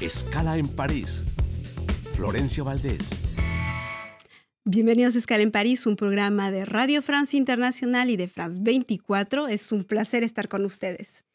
Escala en París. Florencia Valdés. Bienvenidos a Escala en París, un programa de Radio France Internacional y de France 24. Es un placer estar con ustedes.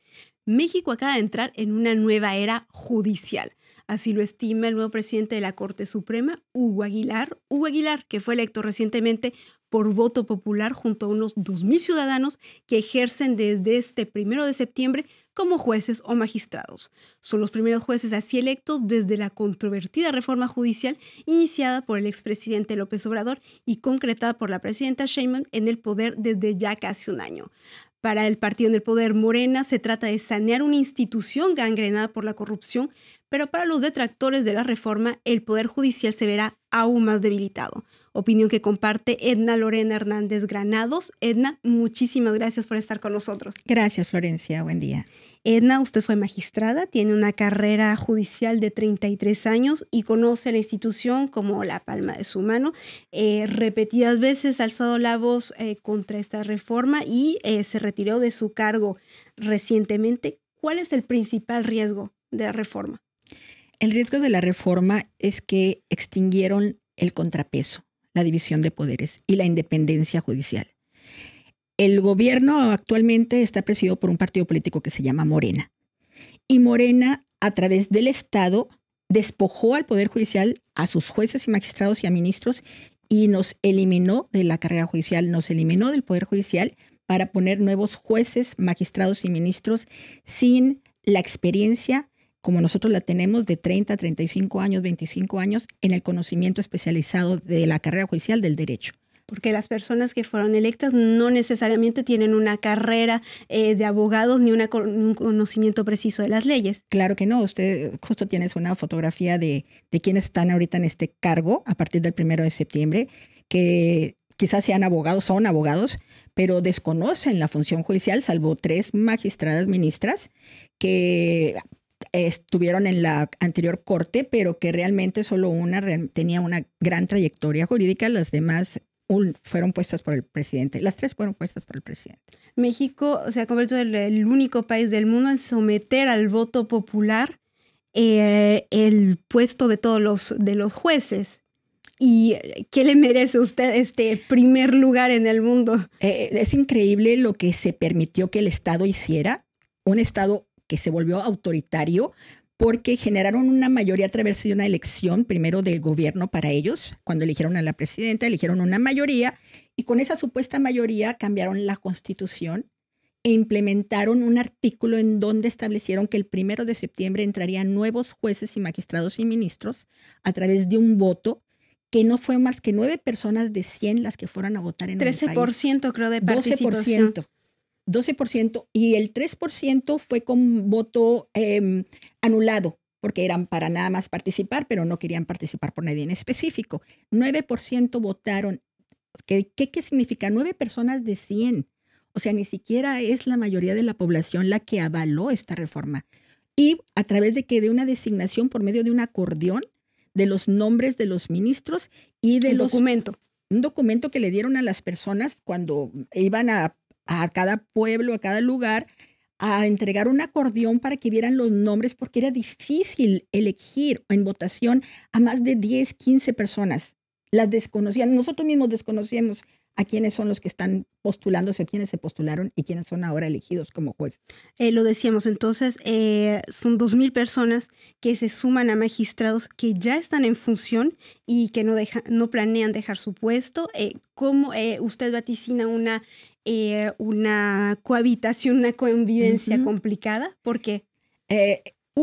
México acaba de entrar en una nueva era judicial. Así lo estima el nuevo presidente de la Corte Suprema, Hugo Aguilar. Hugo Aguilar, que fue electo recientemente por voto popular junto a unos 2,000 ciudadanos que ejercen desde este 1 de septiembre como jueces o magistrados. Son los primeros jueces así electos desde la controvertida reforma judicial iniciada por el expresidente López Obrador y concretada por la presidenta Sheinbaum en el poder desde ya casi un año. Para el partido en el poder, Morena, se trata de sanear una institución gangrenada por la corrupción, pero para los detractores de la reforma, el Poder Judicial se verá aún más debilitado. Opinión que comparte Edna Lorena Hernández Granados. Edna, muchísimas gracias por estar con nosotros. Gracias, Florencia. Buen día. Edna, usted fue magistrada, tiene una carrera judicial de 33 años y conoce la institución como la palma de su mano. Repetidas veces ha alzado la voz contra esta reforma y se retiró de su cargo recientemente. ¿Cuál es el principal riesgo de la reforma? El riesgo de la reforma es que extinguieron el contrapeso, la división de poderes y la independencia judicial. El gobierno actualmente está presidido por un partido político que se llama Morena. Y Morena, a través del Estado, despojó al Poder Judicial, a sus jueces y magistrados y a ministros, y nos eliminó de la carrera judicial, nos eliminó del Poder Judicial para poner nuevos jueces, magistrados y ministros sin la experiencia como nosotros la tenemos de 30, 35 años, 25 años en el conocimiento especializado de la carrera judicial del derecho. Porque las personas que fueron electas no necesariamente tienen una carrera de abogados ni un conocimiento preciso de las leyes. Claro que no. Usted justo tienes una fotografía de quienes están ahorita en este cargo a partir del 1 de septiembre, que quizás sean abogados, son abogados, pero desconocen la función judicial, salvo 3 magistradas ministras que estuvieron en la anterior corte, pero que realmente solo una tenía una gran trayectoria jurídica, las demás fueron puestas por el presidente. Las 3 fueron puestas por el presidente. México se ha convertido en el único país del mundo en someter al voto popular el puesto de todos los jueces. ¿Y qué le merece a usted este primer lugar en el mundo? Es increíble lo que se permitió que el Estado hiciera, un Estado que se volvió autoritario porque generaron una mayoría a través de una elección, primero del gobierno para ellos. Cuando eligieron a la presidenta, eligieron una mayoría y con esa supuesta mayoría cambiaron la Constitución e implementaron un artículo en donde establecieron que el 1 de septiembre entrarían nuevos jueces y magistrados y ministros a través de un voto que no fue más que 9 personas de 100 las que fueran a votar en el país. 13% creo de participación. 12% y el 3% fue con voto anulado, porque eran para nada más participar, pero no querían participar por nadie en específico. 9% votaron. ¿Qué significa? 9 personas de 100. O sea, ni siquiera es la mayoría de la población la que avaló esta reforma. Y a través de una designación por medio de un acordeón de los nombres de los ministros y de un documento que le dieron a las personas cuando iban a cada pueblo, a cada lugar, a entregar un acordeón para que vieran los nombres, porque era difícil elegir en votación a más de 10, 15 personas. Las desconocían. Nosotros mismos desconocíamos a quiénes son los que están postulándose, quiénes se postularon y quiénes son ahora elegidos como juez. Lo decíamos, entonces, son 2,000 personas que se suman a magistrados que ya están en función y que no planean dejar su puesto. ¿Cómo usted vaticina una cohabitación, una convivencia complicada? ¿Por qué?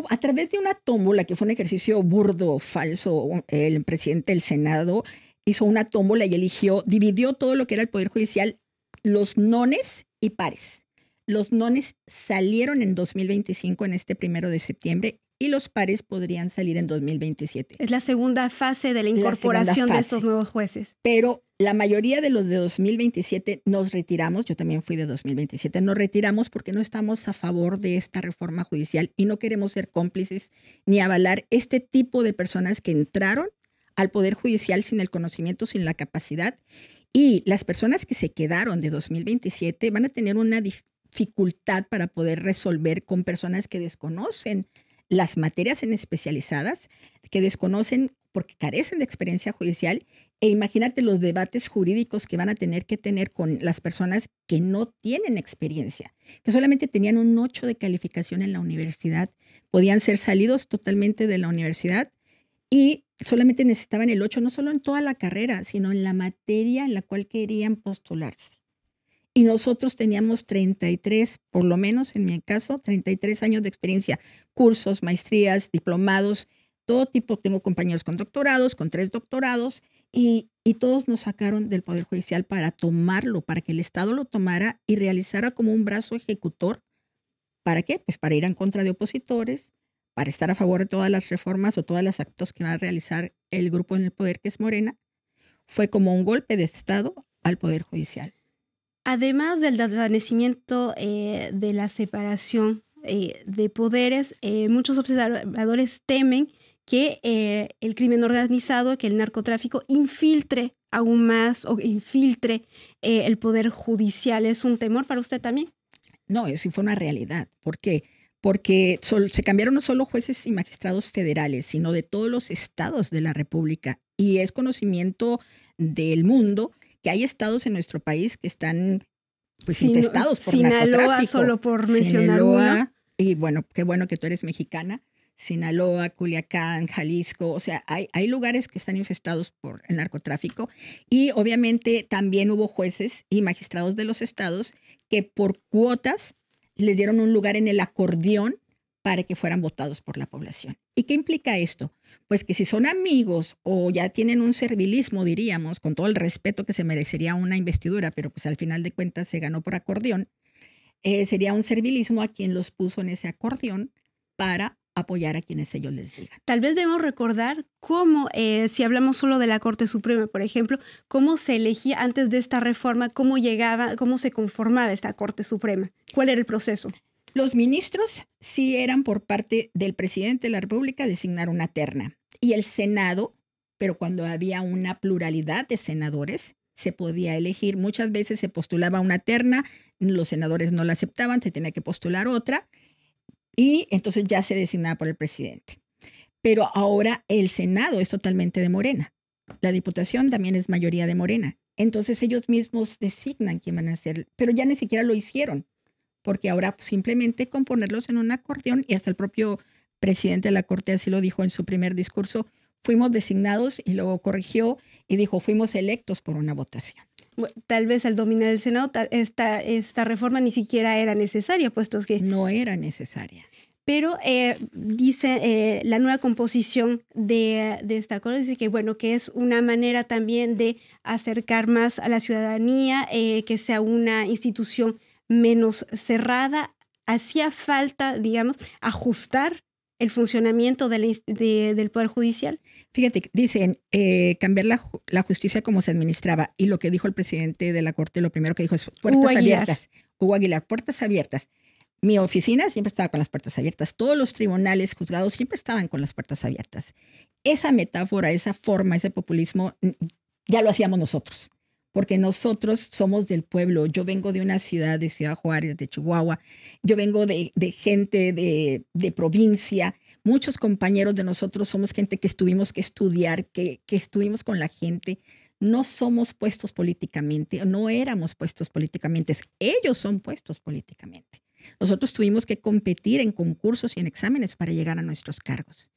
A través de una tómbola, que fue un ejercicio burdo, falso, el presidente del Senado hizo una tómbola y dividió todo lo que era el Poder Judicial, los nones y pares. Los nones salieron en 2025, en este 1 de septiembre, y los pares podrían salir en 2027. Es la segunda fase de la incorporación de estos nuevos jueces. Pero la mayoría de los de 2027 nos retiramos, yo también fui de 2027, nos retiramos porque no estamos a favor de esta reforma judicial y no queremos ser cómplices ni avalar este tipo de personas que entraron al Poder Judicial sin el conocimiento, sin la capacidad. Y las personas que se quedaron de 2027 van a tener una dificultad para poder resolver con personas que desconocen las materias en especializadas que desconocen porque carecen de experiencia judicial, e imagínate los debates jurídicos que van a tener que tener con las personas que no tienen experiencia, que solamente tenían un 8 de calificación en la universidad, podían ser salidos totalmente de la universidad y solamente necesitaban el 8, no solo en toda la carrera, sino en la materia en la cual querían postularse. Y nosotros teníamos 33, por lo menos en mi caso, 33 años de experiencia, cursos, maestrías, diplomados, todo tipo. Tengo compañeros con doctorados, con 3 doctorados, y todos nos sacaron del Poder Judicial para tomarlo, para que el Estado lo tomara y realizara como un brazo ejecutor. ¿Para qué? Pues para ir en contra de opositores, para estar a favor de todas las reformas o todos los actos que va a realizar el grupo en el poder, que es Morena. Fue como un golpe de Estado al Poder Judicial. Además del desvanecimiento de la separación de poderes, muchos observadores temen que el crimen organizado, que el narcotráfico infiltre aún más o infiltre el poder judicial. ¿Es un temor para usted también? No, eso sí fue una realidad. ¿Por qué? Porque se cambiaron no solo jueces y magistrados federales, sino de todos los estados de la República. Y es conocimiento del mundo que hay estados en nuestro país que están pues infestados por narcotráfico. Sinaloa, solo por mencionar uno. Y bueno, qué bueno que tú eres mexicana. Sinaloa, Culiacán, Jalisco, o sea, hay lugares que están infestados por el narcotráfico, y obviamente también hubo jueces y magistrados de los estados que por cuotas les dieron un lugar en el acordeón para que fueran votados por la población. ¿Y qué implica esto? Pues que si son amigos o ya tienen un servilismo, diríamos, con todo el respeto que se merecería una investidura, pero pues al final de cuentas se ganó por acordeón, sería un servilismo a quien los puso en ese acordeón para apoyar a quienes ellos les digan. Tal vez debemos recordar cómo, si hablamos solo de la Corte Suprema, por ejemplo, cómo se elegía antes de esta reforma, cómo llegaba, cómo se conformaba esta Corte Suprema. ¿Cuál era el proceso? Los ministros sí eran por parte del presidente de la República designar una terna. Y el Senado, pero cuando había una pluralidad de senadores, se podía elegir. Muchas veces se postulaba una terna, los senadores no la aceptaban, se tenía que postular otra, y entonces ya se designaba por el presidente. Pero ahora el Senado es totalmente de Morena. La Diputación también es mayoría de Morena. Entonces ellos mismos designan quién van a ser, pero ya ni siquiera lo hicieron, porque ahora simplemente con ponerlos en un acordeón, y hasta el propio presidente de la Corte así lo dijo en su primer discurso, fuimos designados, y luego corrigió y dijo, fuimos electos por una votación. Bueno, tal vez al dominar el Senado, esta reforma ni siquiera era necesaria, puesto que... No era necesaria. Pero dice la nueva composición de esta Corte, dice que, bueno, que es una manera también de acercar más a la ciudadanía, que sea una institución menos cerrada. Hacía falta, digamos, ajustar el funcionamiento del Poder Judicial. Fíjate, dicen cambiar la justicia como se administraba, y lo que dijo el presidente de la Corte, lo primero que dijo es puertas abiertas. Hugo Aguilar, puertas abiertas. Mi oficina siempre estaba con las puertas abiertas. Todos los tribunales, juzgados siempre estaban con las puertas abiertas. Esa metáfora, esa forma, ese populismo, ya lo hacíamos nosotros, porque nosotros somos del pueblo. Yo vengo de una ciudad, de Ciudad Juárez, de Chihuahua. Yo vengo de gente de provincia. Muchos compañeros de nosotros somos gente que tuvimos que estudiar, que estuvimos con la gente. No somos puestos políticamente, no éramos puestos políticamente. Ellos son puestos políticamente. Nosotros tuvimos que competir en concursos y en exámenes para llegar a nuestros cargos.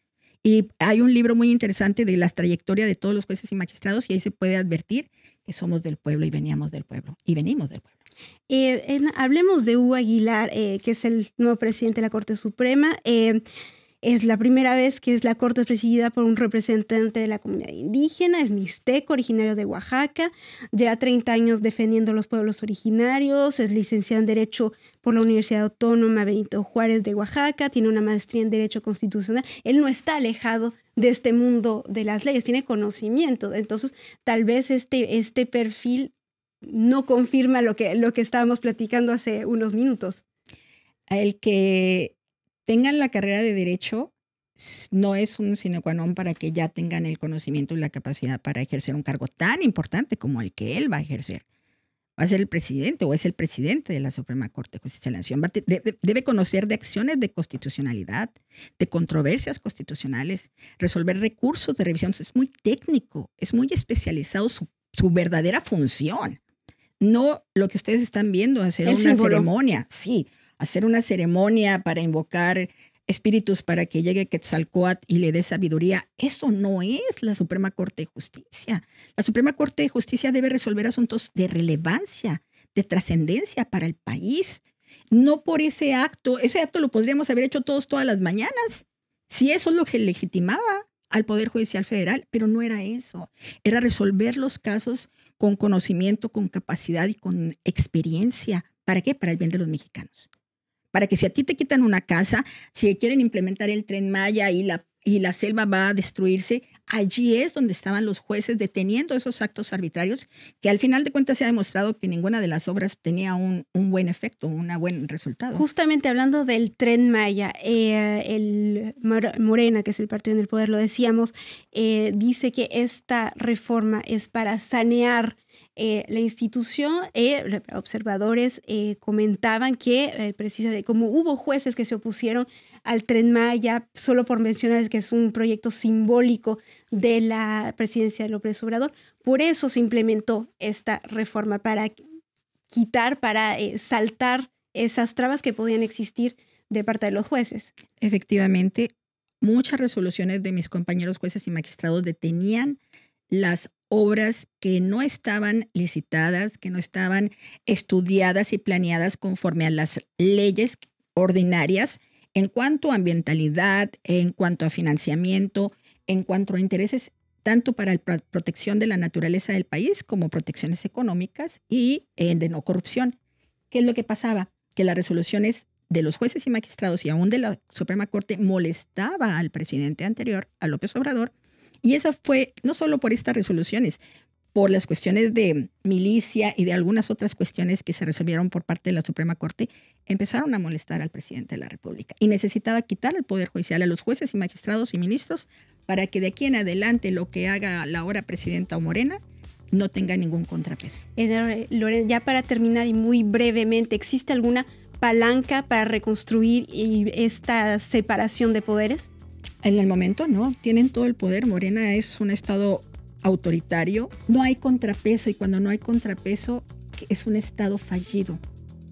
Y hay un libro muy interesante de la trayectoria de todos los jueces y magistrados, y ahí se puede advertir que somos del pueblo y veníamos del pueblo y venimos del pueblo. Hablemos de Hugo Aguilar, que es el nuevo presidente de la Corte Suprema. Es la primera vez que la Corte es presidida por un representante de la comunidad indígena, es mixteco, originario de Oaxaca, lleva 30 años defendiendo a los pueblos originarios, es licenciado en Derecho por la Universidad Autónoma Benito Juárez de Oaxaca, tiene una maestría en Derecho Constitucional. Él no está alejado de este mundo de las leyes, tiene conocimiento. Entonces, tal vez este perfil no confirma lo que estábamos platicando hace unos minutos. El que tengan la carrera de Derecho no es un sine qua non para que ya tengan el conocimiento y la capacidad para ejercer un cargo tan importante como el que él va a ejercer. va a ser el presidente o es el presidente de la Suprema Corte de Justicia de la Nación. Debe conocer de acciones de constitucionalidad, de controversias constitucionales, resolver recursos de revisión. Es muy técnico, es muy especializado su verdadera función. No lo que ustedes están viendo, hacer una ceremonia. Sí, hacer una ceremonia para invocar espíritus para que llegue Quetzalcóatl y le dé sabiduría. Eso no es la Suprema Corte de Justicia. La Suprema Corte de Justicia debe resolver asuntos de relevancia, de trascendencia para el país. No por ese acto lo podríamos haber hecho todas las mañanas, si eso es lo que legitimaba al Poder Judicial Federal, pero no era eso. Era resolver los casos con conocimiento, con capacidad y con experiencia. ¿Para qué? Para el bien de los mexicanos. Para que si a ti te quitan una casa, si quieren implementar el Tren Maya y la selva va a destruirse, allí es donde estaban los jueces deteniendo esos actos arbitrarios, que al final de cuentas se ha demostrado que ninguna de las obras tenía un buen efecto, un buen resultado. Justamente hablando del Tren Maya, el Morena, que es el partido en el poder, lo decíamos, dice que esta reforma es para sanear la institución. Observadores comentaban que precisamente como hubo jueces que se opusieron al Tren Maya, solo por mencionar que es un proyecto simbólico de la presidencia de López Obrador, por eso se implementó esta reforma, para saltar esas trabas que podían existir de parte de los jueces. Efectivamente, muchas resoluciones de mis compañeros jueces y magistrados detenían las obras que no estaban licitadas, que no estaban estudiadas y planeadas conforme a las leyes ordinarias en cuanto a ambientalidad, en cuanto a financiamiento, en cuanto a intereses tanto para la protección de la naturaleza del país como protecciones económicas y de no corrupción. ¿Qué es lo que pasaba? Que las resoluciones de los jueces y magistrados y aún de la Suprema Corte molestaba al presidente anterior, a López Obrador, y eso fue no solo por estas resoluciones, por las cuestiones de milicia y de algunas otras cuestiones que se resolvieron por parte de la Suprema Corte, empezaron a molestar al presidente de la República y necesitaba quitar el Poder Judicial a los jueces y magistrados y ministros para que de aquí en adelante lo que haga la ahora presidenta o Morena no tenga ningún contrapeso. Lorena, ya para terminar y muy brevemente, ¿existe alguna palanca para reconstruir esta separación de poderes? En el momento no, tienen todo el poder. Morena es un estado autoritario, no hay contrapeso, y cuando no hay contrapeso es un estado fallido,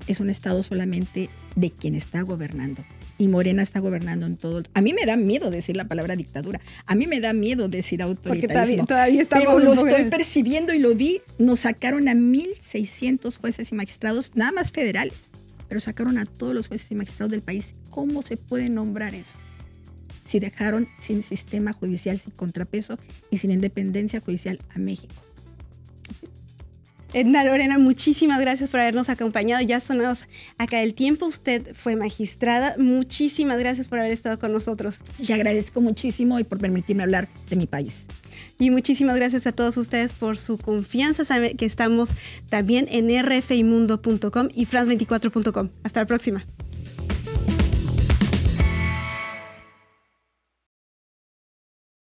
es un estado solamente de quien está gobernando. Y Morena está gobernando en todo. A mí me da miedo decir la palabra dictadura, a mí me da miedo decir autoritarismo. Porque todavía estamos, pero lo estoy percibiendo y lo vi. Nos sacaron a 1,600 jueces y magistrados, nada más federales, pero sacaron a todos los jueces y magistrados del país. ¿Cómo se puede nombrar eso? Si dejaron sin sistema judicial, sin contrapeso y sin independencia judicial a México. Edna Lorena, muchísimas gracias por habernos acompañado. Ya sonamos acá el tiempo. Usted fue magistrada. Muchísimas gracias por haber estado con nosotros. Le agradezco muchísimo y por permitirme hablar de mi país. Y muchísimas gracias a todos ustedes por su confianza. Saben que estamos también en rfimundo.com y france24.com. Hasta la próxima.